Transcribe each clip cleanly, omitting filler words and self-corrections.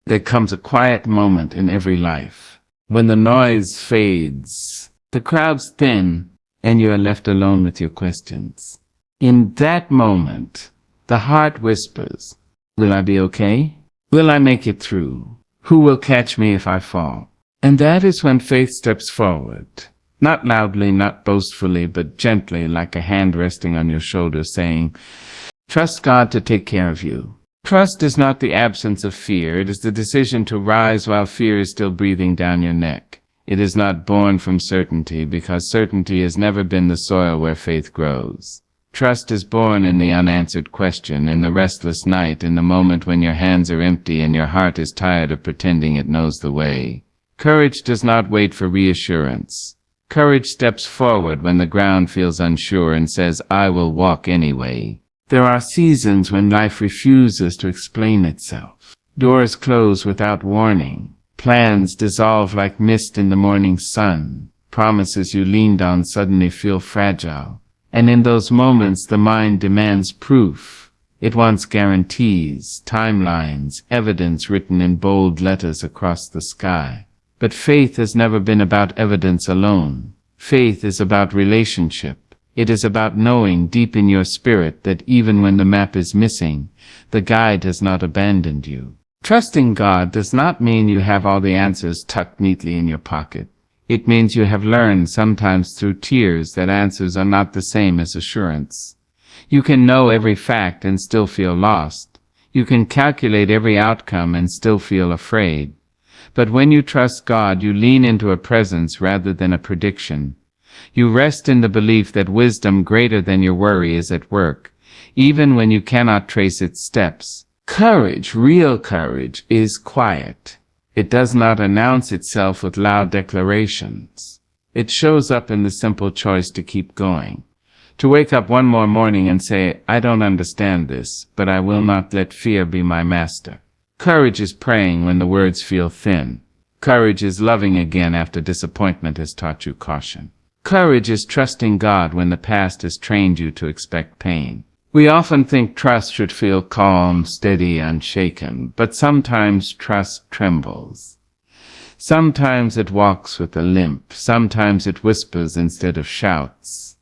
There comes a quiet moment in every life, when the noise fades, the crowds thin, and you are left alone with your questions. In that moment, the heart whispers, will I be okay? Will I make it through? Who will catch me if I fall? And that is when faith steps forward. Not loudly, not boastfully, but gently, like a hand resting on your shoulder saying, trust God to take care of you. Trust is not the absence of fear. It is the decision to rise while fear is still breathing down your neck. It is not born from certainty, because certainty has never been the soil where faith grows. Trust is born in the unanswered question, in the restless night, in the moment when your hands are empty and your heart is tired of pretending it knows the way. Courage does not wait for reassurance. Courage steps forward when the ground feels unsure and says, I will walk anyway. There are seasons when life refuses to explain itself. Doors close without warning. Plans dissolve like mist in the morning sun. Promises you leaned on suddenly feel fragile. And in those moments the mind demands proof. It wants guarantees, timelines, evidence written in bold letters across the sky. But faith has never been about evidence alone. Faith is about relationship. It is about knowing deep in your spirit that even when the map is missing, the guide has not abandoned you. Trusting God does not mean you have all the answers tucked neatly in your pocket. It means you have learned, sometimes through tears, that answers are not the same as assurance. You can know every fact and still feel lost. You can calculate every outcome and still feel afraid. But when you trust God, you lean into a presence rather than a prediction. You rest in the belief that wisdom greater than your worry is at work, even when you cannot trace its steps. Courage, real courage, is quiet. It does not announce itself with loud declarations. It shows up in the simple choice to keep going. To wake up one more morning and say, I don't understand this, but I will not let fear be my master. Courage is praying when the words feel thin. Courage is loving again after disappointment has taught you caution. Courage is trusting God when the past has trained you to expect pain. We often think trust should feel calm, steady, unshaken, but sometimes trust trembles. Sometimes it walks with a limp, sometimes it whispers instead of shouts.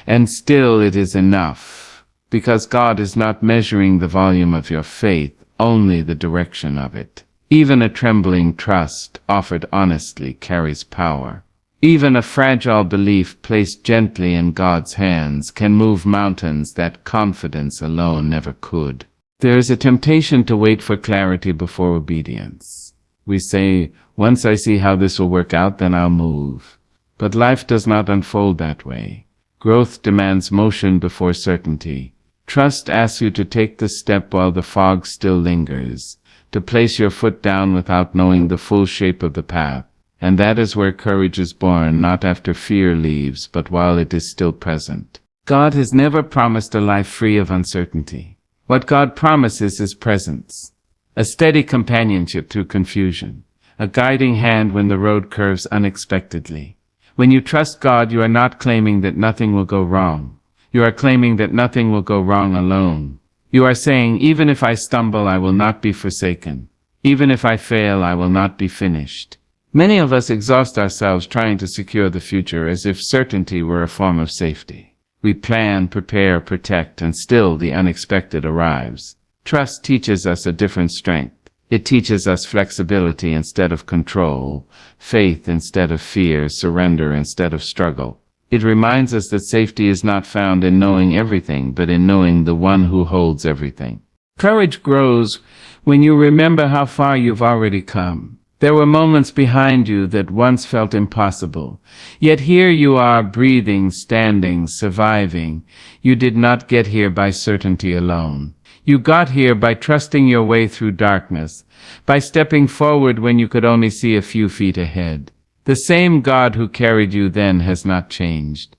And still it is enough, because God is not measuring the volume of your faith, only the direction of it. Even a trembling trust, offered honestly, carries power. Even a fragile belief placed gently in God's hands can move mountains that confidence alone never could. There is a temptation to wait for clarity before obedience. We say, once I see how this will work out, then I'll move. But life does not unfold that way. Growth demands motion before certainty. Trust asks you to take the step while the fog still lingers, to place your foot down without knowing the full shape of the path. And that is where courage is born, not after fear leaves, but while it is still present. God has never promised a life free of uncertainty. What God promises is presence, a steady companionship through confusion, a guiding hand when the road curves unexpectedly. When you trust God, you are not claiming that nothing will go wrong. You are claiming that nothing will go wrong alone. You are saying, even if I stumble, I will not be forsaken. Even if I fail, I will not be finished. Many of us exhaust ourselves trying to secure the future as if certainty were a form of safety. We plan, prepare, protect, and still the unexpected arrives. Trust teaches us a different strength. It teaches us flexibility instead of control, faith instead of fear, surrender instead of struggle. It reminds us that safety is not found in knowing everything, but in knowing the one who holds everything. Courage grows when you remember how far you've already come. There were moments behind you that once felt impossible. Yet here you are, breathing, standing, surviving. You did not get here by certainty alone. You got here by trusting your way through darkness, by stepping forward when you could only see a few feet ahead. The same God who carried you then has not changed.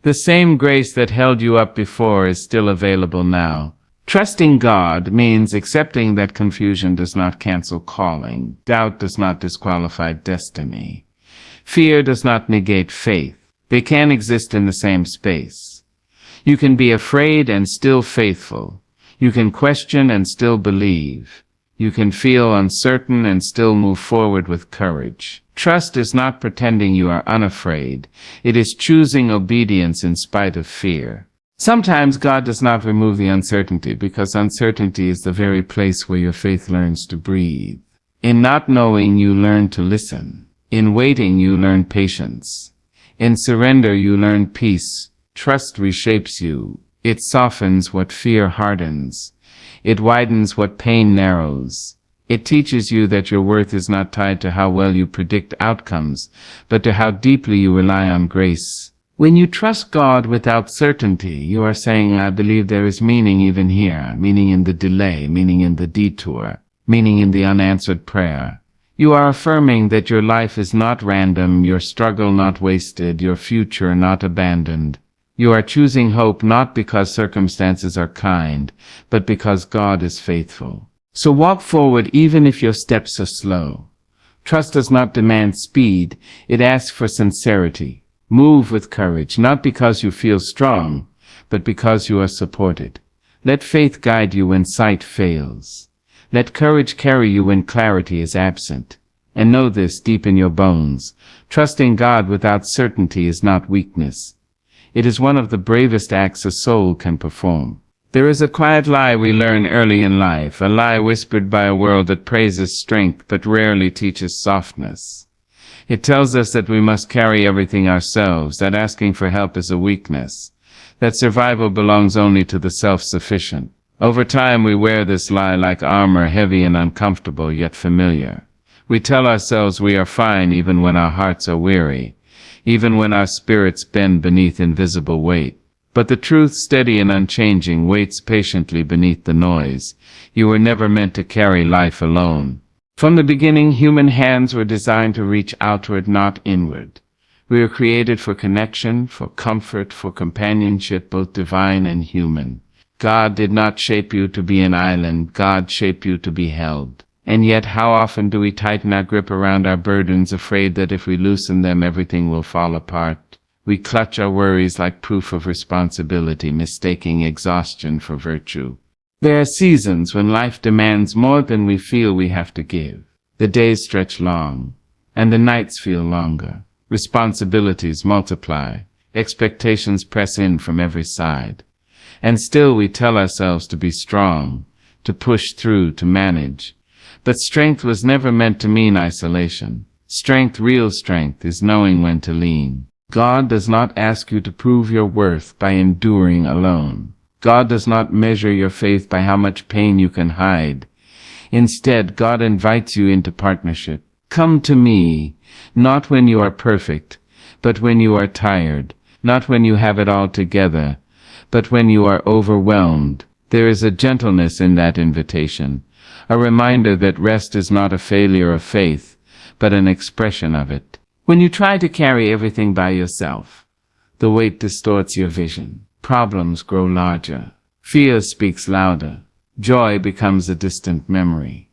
The same grace that held you up before is still available now. Trusting God means accepting that confusion does not cancel calling. Doubt does not disqualify destiny. Fear does not negate faith. They can exist in the same space. You can be afraid and still faithful. You can question and still believe. You can feel uncertain and still move forward with courage. Trust is not pretending you are unafraid. It is choosing obedience in spite of fear. Sometimes God does not remove the uncertainty because uncertainty is the very place where your faith learns to breathe. In not knowing, you learn to listen. In waiting, you learn patience. In surrender, you learn peace. Trust reshapes you. It softens what fear hardens. It widens what pain narrows. It teaches you that your worth is not tied to how well you predict outcomes, but to how deeply you rely on grace. When you trust God without certainty, you are saying, I believe there is meaning even here, meaning in the delay, meaning in the detour, meaning in the unanswered prayer. You are affirming that your life is not random, your struggle not wasted, your future not abandoned. You are choosing hope not because circumstances are kind, but because God is faithful. So walk forward even if your steps are slow. Trust does not demand speed, it asks for sincerity. Move with courage, not because you feel strong, but because you are supported. Let faith guide you when sight fails. Let courage carry you when clarity is absent. And know this deep in your bones. Trusting God without certainty is not weakness. It is one of the bravest acts a soul can perform. There is a quiet lie we learn early in life, a lie whispered by a world that praises strength but rarely teaches softness. It tells us that we must carry everything ourselves, that asking for help is a weakness, that survival belongs only to the self-sufficient. Over time we wear this lie like armor, heavy and uncomfortable yet familiar. We tell ourselves we are fine even when our hearts are weary, even when our spirits bend beneath invisible weight. But the truth, steady and unchanging, waits patiently beneath the noise. You were never meant to carry life alone. From the beginning, human hands were designed to reach outward, not inward. We were created for connection, for comfort, for companionship, both divine and human. God did not shape you to be an island. God shaped you to be held. And yet, how often do we tighten our grip around our burdens, afraid that if we loosen them, everything will fall apart? We clutch our worries like proof of responsibility, mistaking exhaustion for virtue. There are seasons when life demands more than we feel we have to give. The days stretch long, and the nights feel longer. Responsibilities multiply. Expectations press in from every side. And still we tell ourselves to be strong, to push through, to manage. But strength was never meant to mean isolation. Strength, real strength, is knowing when to lean. God does not ask you to prove your worth by enduring alone. God does not measure your faith by how much pain you can hide. Instead, God invites you into partnership. Come to me, not when you are perfect, but when you are tired, not when you have it all together, but when you are overwhelmed. There is a gentleness in that invitation, a reminder that rest is not a failure of faith, but an expression of it. When you try to carry everything by yourself, the weight distorts your vision. Problems grow larger. Fear speaks louder. Joy becomes a distant memory.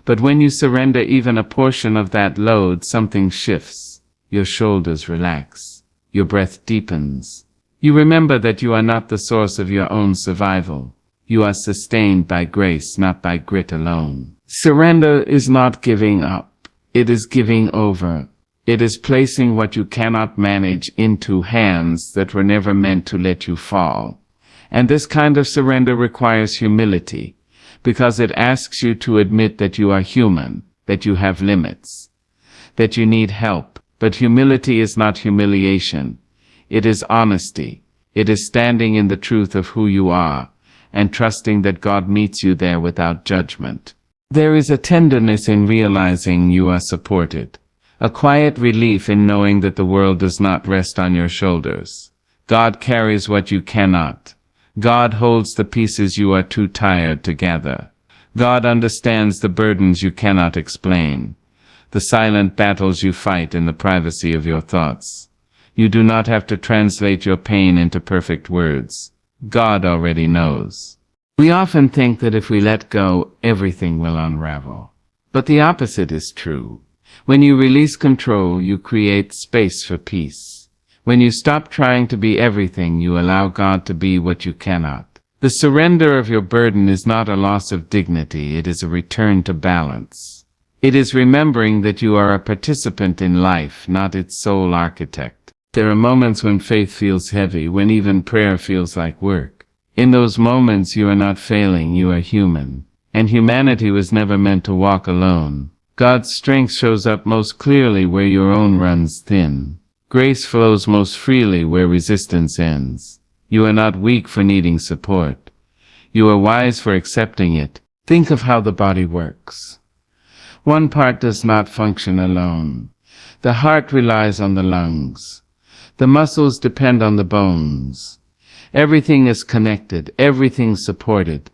But when you surrender even a portion of that load, something shifts. Your shoulders relax. Your breath deepens. You remember that you are not the source of your own survival. You are sustained by grace, not by grit alone. Surrender is not giving up. It is giving over. It is placing what you cannot manage into hands that were never meant to let you fall. And this kind of surrender requires humility, because it asks you to admit that you are human, that you have limits, that you need help. But humility is not humiliation. It is honesty. It is standing in the truth of who you are, and trusting that God meets you there without judgment. There is a tenderness in realizing you are supported. A quiet relief in knowing that the world does not rest on your shoulders. God carries what you cannot. God holds the pieces you are too tired to gather. God understands the burdens you cannot explain, the silent battles you fight in the privacy of your thoughts. You do not have to translate your pain into perfect words. God already knows. We often think that if we let go, everything will unravel. But the opposite is true. When you release control, you create space for peace. When you stop trying to be everything, you allow God to be what you cannot. The surrender of your burden is not a loss of dignity, it is a return to balance. It is remembering that you are a participant in life, not its sole architect. There are moments when faith feels heavy, when even prayer feels like work. In those moments you are not failing, you are human. And humanity was never meant to walk alone. God's strength shows up most clearly where your own runs thin. Grace flows most freely where resistance ends. You are not weak for needing support. You are wise for accepting it. Think of how the body works. One part does not function alone. The heart relies on the lungs. The muscles depend on the bones. Everything is connected, everything supported.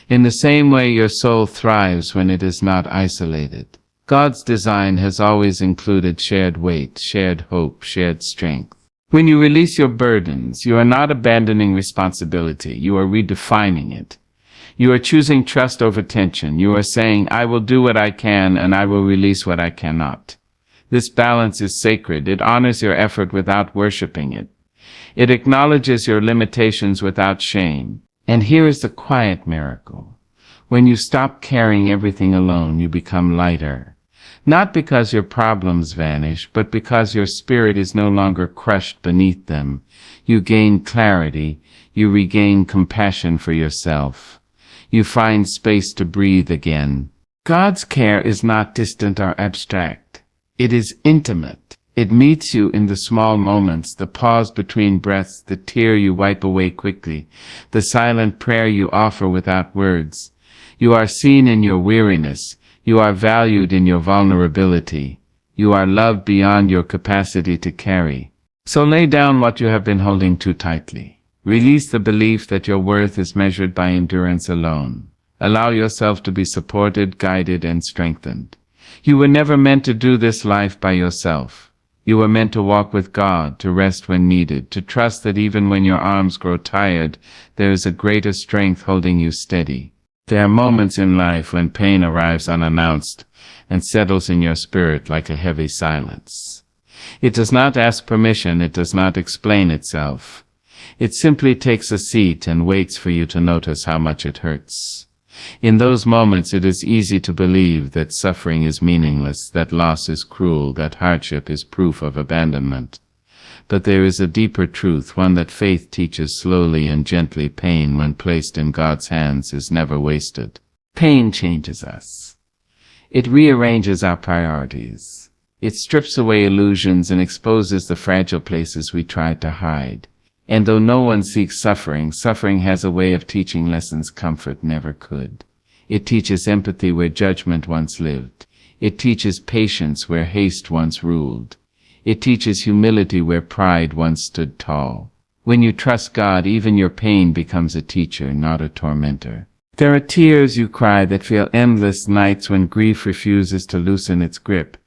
In the same way, your soul thrives when it is not isolated. God's design has always included shared weight, shared hope, shared strength. When you release your burdens, you are not abandoning responsibility, you are redefining it. You are choosing trust over tension. You are saying, I will do what I can and I will release what I cannot. This balance is sacred. It honors your effort without worshiping it. It acknowledges your limitations without shame. And here is the quiet miracle. When you stop carrying everything alone, you become lighter. Not because your problems vanish, but because your spirit is no longer crushed beneath them. You gain clarity. You regain compassion for yourself. You find space to breathe again. God's care is not distant or abstract. It is intimate. It meets you in the small moments, the pause between breaths, the tear you wipe away quickly, the silent prayer you offer without words. You are seen in your weariness. You are valued in your vulnerability. You are loved beyond your capacity to carry. So lay down what you have been holding too tightly. Release the belief that your worth is measured by endurance alone. Allow yourself to be supported, guided, and strengthened. You were never meant to do this life by yourself. You were meant to walk with God, to rest when needed, to trust that even when your arms grow tired, there is a greater strength holding you steady. There are moments in life when pain arrives unannounced and settles in your spirit like a heavy silence. It does not ask permission, it does not explain itself. It simply takes a seat and waits for you to notice how much it hurts. In those moments it is easy to believe that suffering is meaningless, that loss is cruel, that hardship is proof of abandonment. But there is a deeper truth, one that faith teaches slowly and gently. Pain, when placed in God's hands, is never wasted. Pain changes us. It rearranges our priorities. It strips away illusions and exposes the fragile places we tried to hide. And though no one seeks suffering, suffering has a way of teaching lessons comfort never could. It teaches empathy where judgment once lived. It teaches patience where haste once ruled. It teaches humility where pride once stood tall. When you trust God, even your pain becomes a teacher, not a tormentor. There are tears you cry that feel endless, nights when grief refuses to loosen its grip,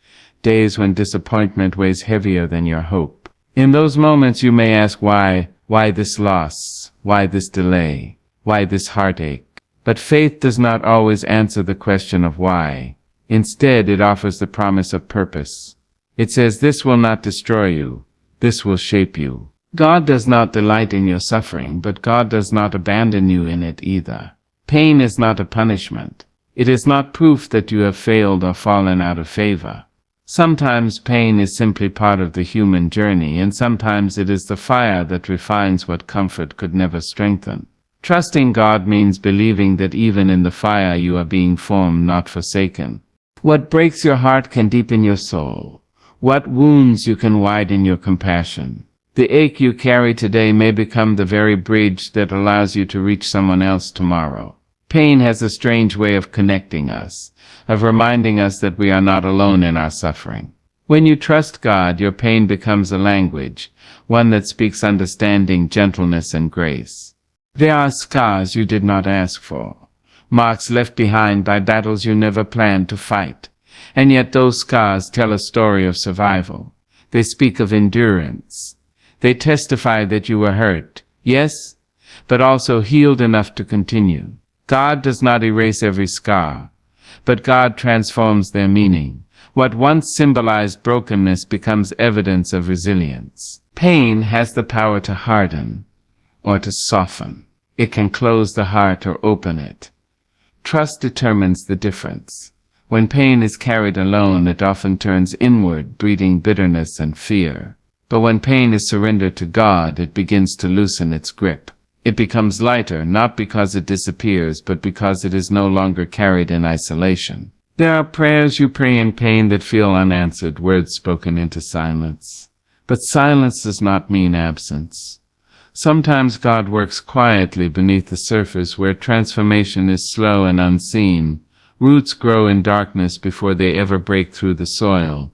days when disappointment weighs heavier than your hope. In those moments you may ask why this loss, why this delay, why this heartache. But faith does not always answer the question of why. Instead, it offers the promise of purpose. It says, this will not destroy you, this will shape you. God does not delight in your suffering, but God does not abandon you in it either. Pain is not a punishment. It is not proof that you have failed or fallen out of favor. Sometimes pain is simply part of the human journey, and sometimes it is the fire that refines what comfort could never strengthen. Trusting God means believing that even in the fire you are being formed, not forsaken. What breaks your heart can deepen your soul. What wounds you can widen your compassion. The ache you carry today may become the very bridge that allows you to reach someone else tomorrow. Pain has a strange way of connecting us, of reminding us that we are not alone in our suffering. When you trust God, your pain becomes a language, one that speaks understanding, gentleness, and grace. There are scars you did not ask for, marks left behind by battles you never planned to fight. And yet those scars tell a story of survival. They speak of endurance. They testify that you were hurt, yes, but also healed enough to continue. God does not erase every scar, but God transforms their meaning. What once symbolized brokenness becomes evidence of resilience. Pain has the power to harden or to soften. It can close the heart or open it. Trust determines the difference. When pain is carried alone, it often turns inward, breeding bitterness and fear. But when pain is surrendered to God, it begins to loosen its grip. It becomes lighter, not because it disappears, but because it is no longer carried in isolation. There are prayers you pray in pain that feel unanswered, words spoken into silence. But silence does not mean absence. Sometimes God works quietly beneath the surface, where transformation is slow and unseen. Roots grow in darkness before they ever break through the soil.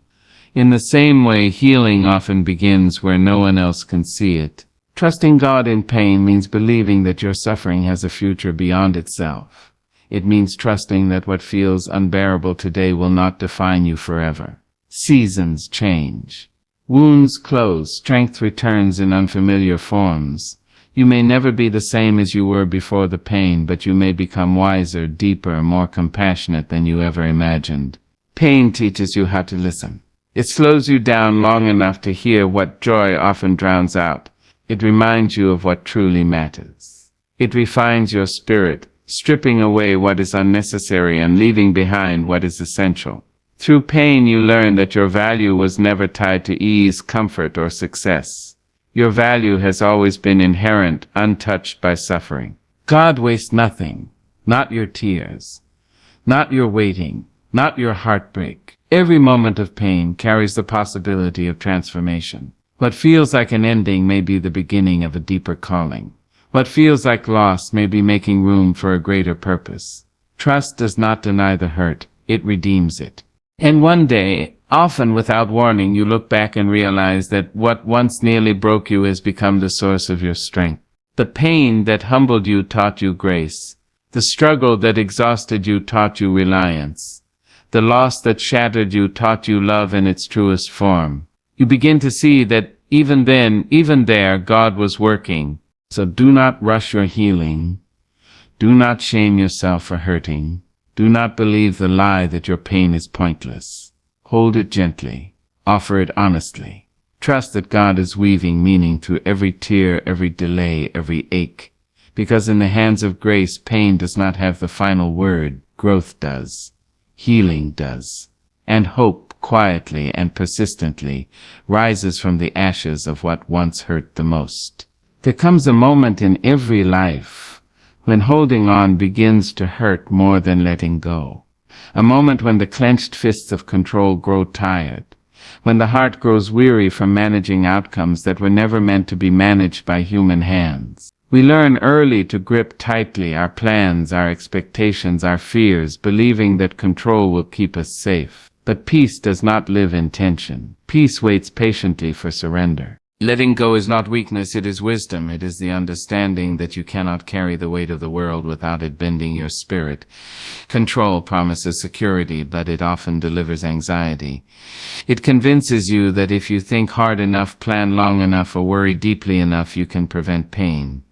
In the same way, healing often begins where no one else can see it. Trusting God in pain means believing that your suffering has a future beyond itself. It means trusting that what feels unbearable today will not define you forever. Seasons change. Wounds close, strength returns in unfamiliar forms. You may never be the same as you were before the pain, but you may become wiser, deeper, more compassionate than you ever imagined. Pain teaches you how to listen. It slows you down long enough to hear what joy often drowns out. It reminds you of what truly matters. It refines your spirit, stripping away what is unnecessary and leaving behind what is essential. Through pain, you learn that your value was never tied to ease, comfort, or success. Your value has always been inherent, untouched by suffering. God wastes nothing, not your tears, not your waiting, not your heartbreak. Every moment of pain carries the possibility of transformation. What feels like an ending may be the beginning of a deeper calling. What feels like loss may be making room for a greater purpose. Trust does not deny the hurt, it redeems it. And one day, often without warning, you look back and realize that what once nearly broke you has become the source of your strength. The pain that humbled you taught you grace. The struggle that exhausted you taught you reliance. The loss that shattered you taught you love in its truest form. You begin to see that even then, even there, God was working. So do not rush your healing. Do not shame yourself for hurting. Do not believe the lie that your pain is pointless. Hold it gently. Offer it honestly. Trust that God is weaving meaning through every tear, every delay, every ache. Because in the hands of grace, pain does not have the final word. Growth does. Healing does. And hope, quietly and persistently, rises from the ashes of what once hurt the most. There comes a moment in every life when holding on begins to hurt more than letting go. A moment when the clenched fists of control grow tired. When the heart grows weary from managing outcomes that were never meant to be managed by human hands. We learn early to grip tightly our plans, our expectations, our fears, believing that control will keep us safe. But peace does not live in tension. Peace waits patiently for surrender. Letting go is not weakness, it is wisdom. It is the understanding that you cannot carry the weight of the world without it bending your spirit. Control promises security, but it often delivers anxiety. It convinces you that if you think hard enough, plan long enough, or worry deeply enough, you can prevent pain.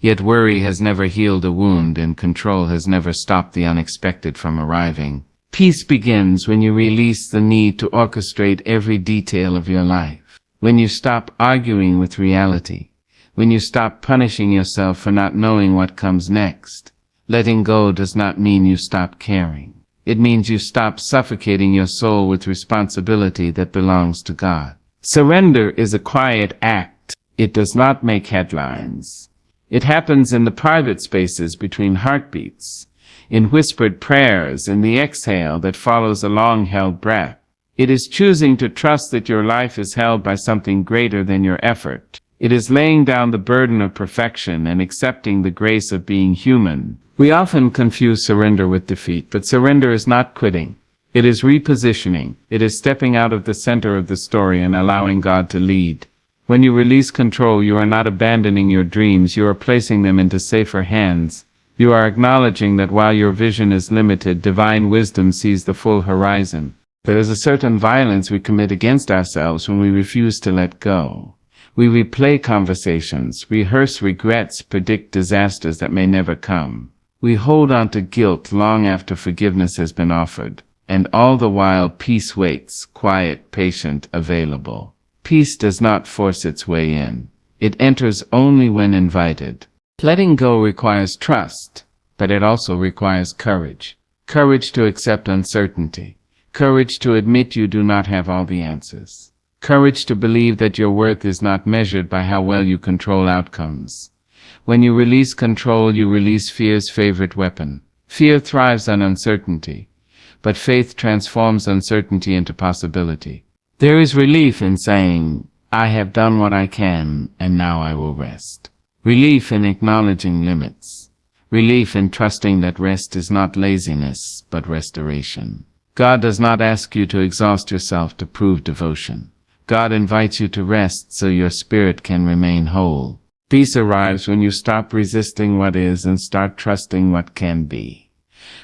Yet worry has never healed a wound, and control has never stopped the unexpected from arriving. Peace begins when you release the need to orchestrate every detail of your life. When you stop arguing with reality. When you stop punishing yourself for not knowing what comes next. Letting go does not mean you stop caring. It means you stop suffocating your soul with responsibility that belongs to God. Surrender is a quiet act. It does not make headlines. It happens in the private spaces between heartbeats, in whispered prayers, in the exhale that follows a long-held breath. It is choosing to trust that your life is held by something greater than your effort. It is laying down the burden of perfection and accepting the grace of being human. We often confuse surrender with defeat, but surrender is not quitting. It is repositioning. It is stepping out of the center of the story and allowing God to lead. When you release control, you are not abandoning your dreams, you are placing them into safer hands. You are acknowledging that while your vision is limited, divine wisdom sees the full horizon. There is a certain violence we commit against ourselves when we refuse to let go. We replay conversations, rehearse regrets, predict disasters that may never come. We hold on to guilt long after forgiveness has been offered. And all the while peace waits, quiet, patient, available. Peace does not force its way in. It enters only when invited. Letting go requires trust, but it also requires courage. Courage to accept uncertainty. Courage to admit you do not have all the answers. Courage to believe that your worth is not measured by how well you control outcomes. When you release control, you release fear's favorite weapon. Fear thrives on uncertainty, but faith transforms uncertainty into possibility. There is relief in saying, I have done what I can, and now I will rest. Relief in acknowledging limits. Relief in trusting that rest is not laziness, but restoration. God does not ask you to exhaust yourself to prove devotion. God invites you to rest so your spirit can remain whole. Peace arrives when you stop resisting what is and start trusting what can be.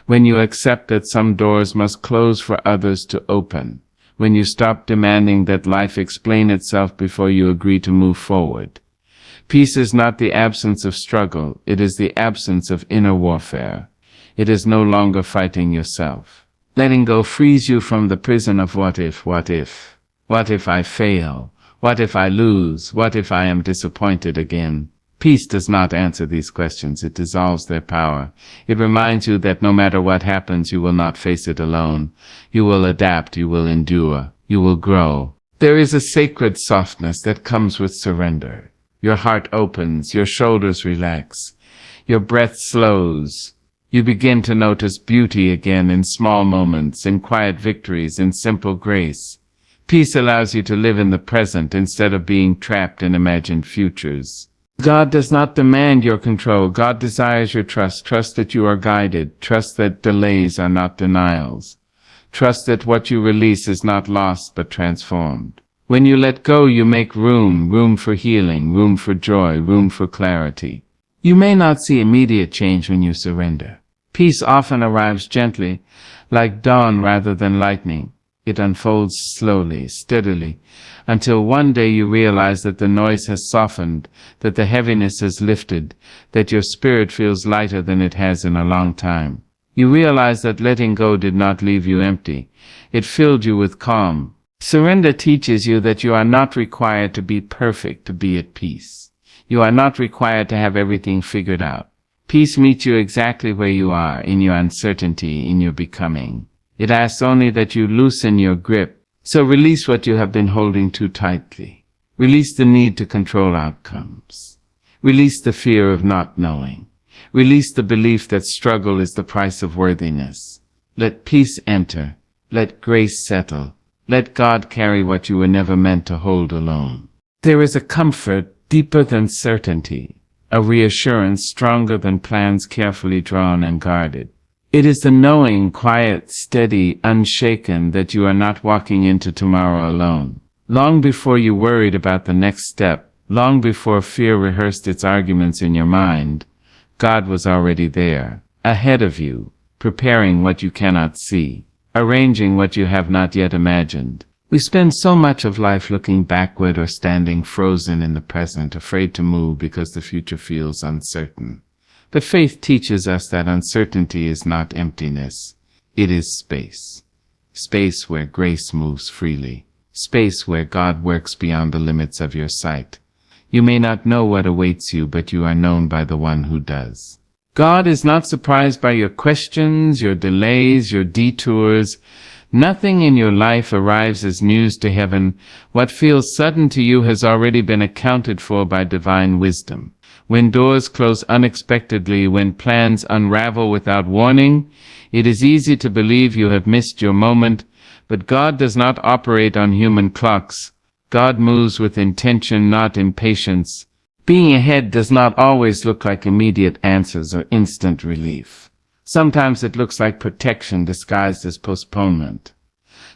When you accept that some doors must close for others to open. When you stop demanding that life explain itself before you agree to move forward. Peace is not the absence of struggle, it is the absence of inner warfare. It is no longer fighting yourself. Letting go frees you from the prison of what if. What if I fail? What if I lose? What if I am disappointed again? Peace does not answer these questions, it dissolves their power. It reminds you that no matter what happens, you will not face it alone. You will adapt, you will endure, you will grow. There is a sacred softness that comes with surrender. Your heart opens, your shoulders relax, your breath slows. You begin to notice beauty again in small moments, in quiet victories, in simple grace. Peace allows you to live in the present instead of being trapped in imagined futures. God does not demand your control. God desires your trust. Trust that you are guided. Trust that delays are not denials. Trust that what you release is not lost but transformed. When you let go, you make room for healing, room for joy, room for clarity. You may not see immediate change when you surrender. Peace often arrives gently, like dawn rather than lightning. It unfolds slowly, steadily, until one day you realize that the noise has softened, that the heaviness has lifted, that your spirit feels lighter than it has in a long time. You realize that letting go did not leave you empty. It filled you with calm. Surrender teaches you that you are not required to be perfect to be at peace. You are not required to have everything figured out. Peace meets you exactly where you are, in your uncertainty, in your becoming. It asks only that you loosen your grip. So release what you have been holding too tightly. Release the need to control outcomes. Release the fear of not knowing. Release the belief that struggle is the price of worthiness. Let peace enter. Let grace settle. Let God carry what you were never meant to hold alone. There is a comfort deeper than certainty, a reassurance stronger than plans carefully drawn and guarded. It is the knowing, quiet, steady, unshaken, that you are not walking into tomorrow alone. Long before you worried about the next step, long before fear rehearsed its arguments in your mind, God was already there, ahead of you, preparing what you cannot see, arranging what you have not yet imagined. We spend so much of life looking backward or standing frozen in the present, afraid to move because the future feels uncertain. But faith teaches us that uncertainty is not emptiness. It is space. Space where grace moves freely. Space where God works beyond the limits of your sight. You may not know what awaits you, but you are known by the one who does. God is not surprised by your questions, your delays, your detours. Nothing in your life arrives as news to heaven. What feels sudden to you has already been accounted for by divine wisdom. When doors close unexpectedly, when plans unravel without warning, it is easy to believe you have missed your moment, but God does not operate on human clocks. God moves with intention, not impatience. Being ahead does not always look like immediate answers or instant relief. Sometimes it looks like protection disguised as postponement.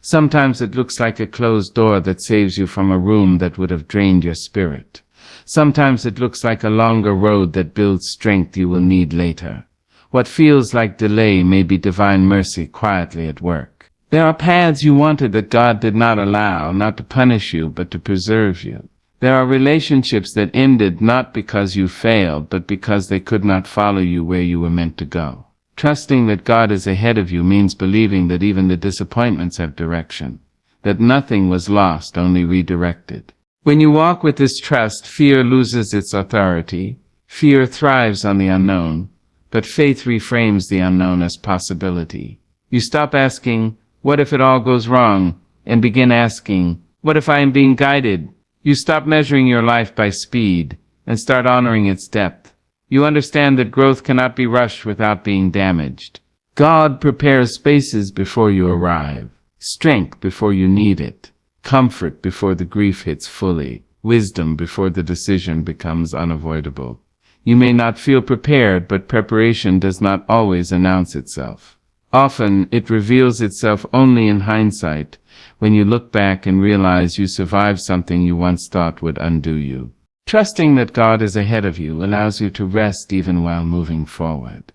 Sometimes it looks like a closed door that saves you from a room that would have drained your spirit. Sometimes it looks like a longer road that builds strength you will need later. What feels like delay may be divine mercy quietly at work. There are paths you wanted that God did not allow, not to punish you, but to preserve you. There are relationships that ended not because you failed, but because they could not follow you where you were meant to go. Trusting that God is ahead of you means believing that even the disappointments have direction, that nothing was lost, only redirected. When you walk with this trust, fear loses its authority. Fear thrives on the unknown, but faith reframes the unknown as possibility. You stop asking, "What if it all goes wrong?" and begin asking, "What if I am being guided?" You stop measuring your life by speed and start honoring its depth. You understand that growth cannot be rushed without being damaged. God prepares spaces before you arrive, strength before you need it, comfort before the grief hits fully, wisdom before the decision becomes unavoidable. You may not feel prepared, but preparation does not always announce itself. Often, it reveals itself only in hindsight, when you look back and realize you survived something you once thought would undo you. Trusting that God is ahead of you allows you to rest even while moving forward.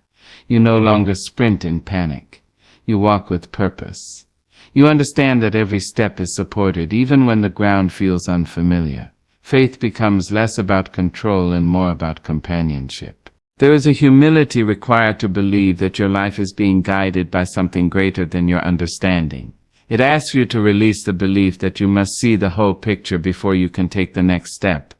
You no longer sprint in panic. You walk with purpose. You understand that every step is supported, even when the ground feels unfamiliar. Faith becomes less about control and more about companionship. There is a humility required to believe that your life is being guided by something greater than your understanding. It asks you to release the belief that you must see the whole picture before you can take the next step.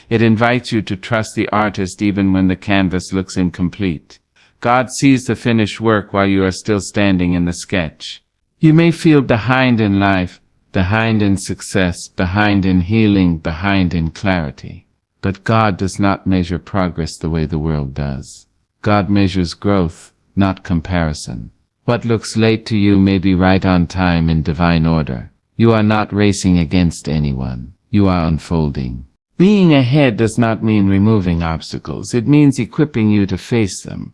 It invites you to trust the artist even when the canvas looks incomplete. God sees the finished work while you are still standing in the sketch. You may feel behind in life, behind in success, behind in healing, behind in clarity. But God does not measure progress the way the world does. God measures growth, not comparison. What looks late to you may be right on time in divine order. You are not racing against anyone. You are unfolding. Being ahead does not mean removing obstacles. It means equipping you to face them.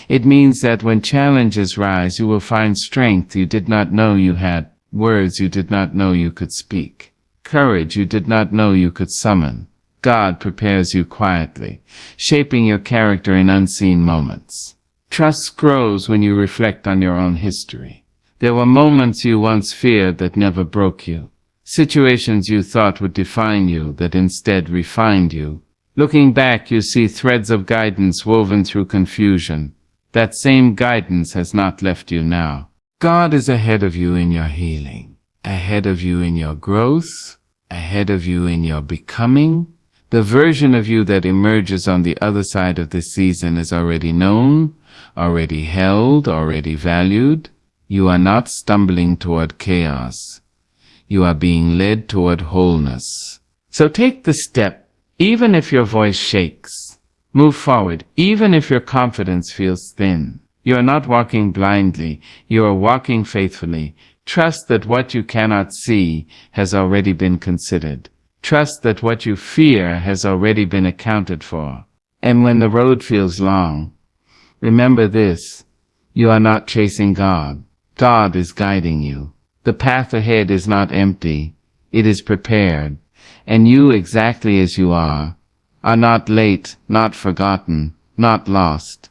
It means that when challenges rise, you will find strength you did not know you had, words you did not know you could speak, courage you did not know you could summon. God prepares you quietly, shaping your character in unseen moments. Trust grows when you reflect on your own history. There were moments you once feared that never broke you. Situations you thought would define you that instead refined you. Looking back, you see threads of guidance woven through confusion. That same guidance has not left you now. God is ahead of you in your healing, ahead of you in your growth, ahead of you in your becoming. The version of you that emerges on the other side of this season is already known, already held, already valued. You are not stumbling toward chaos. You are being led toward wholeness. So take the step, even if your voice shakes. Move forward, even if your confidence feels thin. You are not walking blindly. You are walking faithfully. Trust that what you cannot see has already been considered. Trust that what you fear has already been accounted for. And when the road feels long, remember this: you are not chasing God. God is guiding you. The path ahead is not empty. It is prepared. And you, exactly as you are not late, not forgotten, not lost.